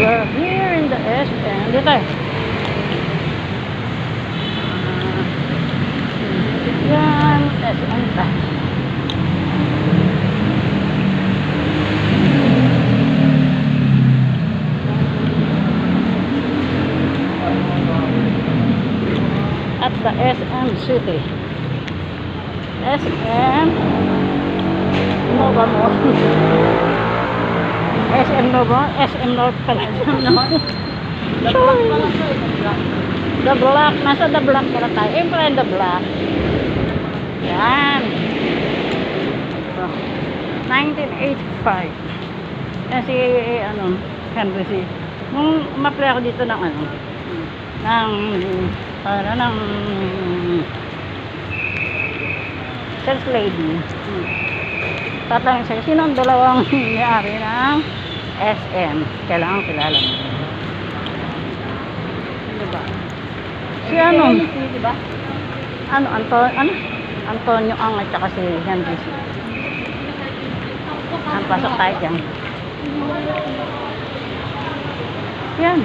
are here in the SM. Dito tayo. Yan, SM ba? At the SM City. SM Nova Mall. SM Nova, SM North pala. The Block, nasa The Block pala tayo. Ayun The Block. Yan. So, 1985. Yan si, Henry C. Nung umaply ako dito ng sales lady. Tatanungin sa'yo, sino ang dalawang may-ari ng SM? Kailangan kilala mo. Diba? Si diba? Antonio Ang at saka si Henry C. Ang pasok tayo dyan. Yan.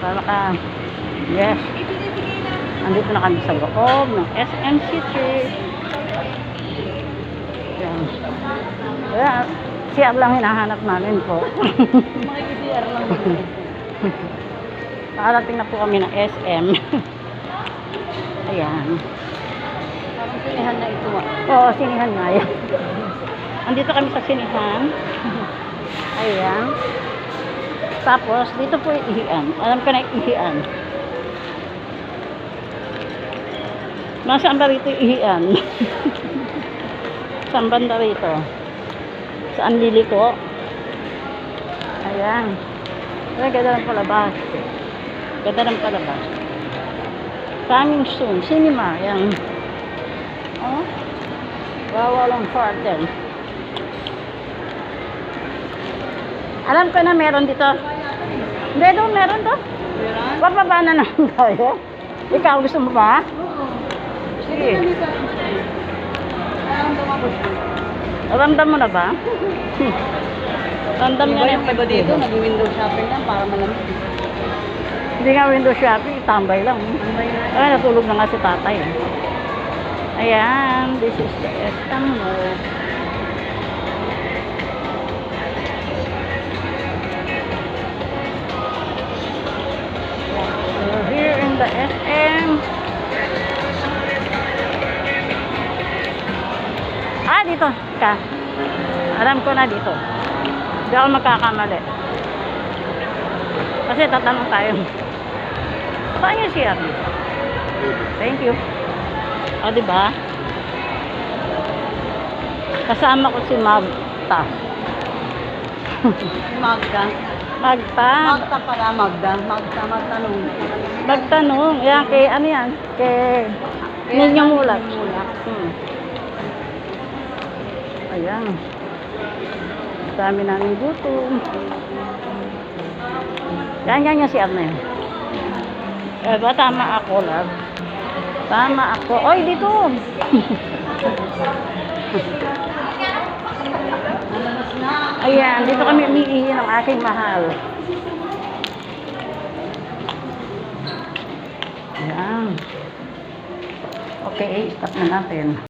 Para ka, yes. Andito na kami sa loob ng SM City. Yan. Kaya, CR lang hinahanap namin po. Makikisi-CR lang. Nakarating na po kami ng SM. Ayan. Parang sinihan na ito ah. Oo, sinihan nga yan. Andito kami sa sinihan. Ayan. Tapos, dito po yung ihian. Alam ko na yung ihian. Nasaan ba rito yung ihian? Saan banda rito? Saan liliko? Ayan. Ayan, ganda ng palabas. Ganda ng palabas. Coming soon. Cinema. Ayan. Oh. Wawalang fartel. Alam ko na meron dito. Hindi doon, meron to. Bababa na naman tayo. Ikaw, gusto mo ba? Oo. Sige. Ramdam mo na ba? Ramdam niya na yung iba dito, nag-window shopping lang para malamig. Hindi nga window shopping, tambay lang. Ay, natulog na nga si tatay. Ayan, this is the SM Mall. We're here in the SM. Dito ka. Alam ko na dito. Hindi ako magkakamali. Kasi tatanong tayo. Saan yung CR? Thank you. O, diba? Kasama ko si Magta. Magda. Magta. Magda pala, Magda. Magtanong. Magtanong. Yan, kay, ano yan? Kay Ninyong Mulat. Ayan. Dami namin gutom. Yan yung CR na yun. Eh ba, tama ako, love? Tama ako. Oy, dito! Ayan, dito kami umiihi ng aking mahal. Ayan. Okay, stop na natin.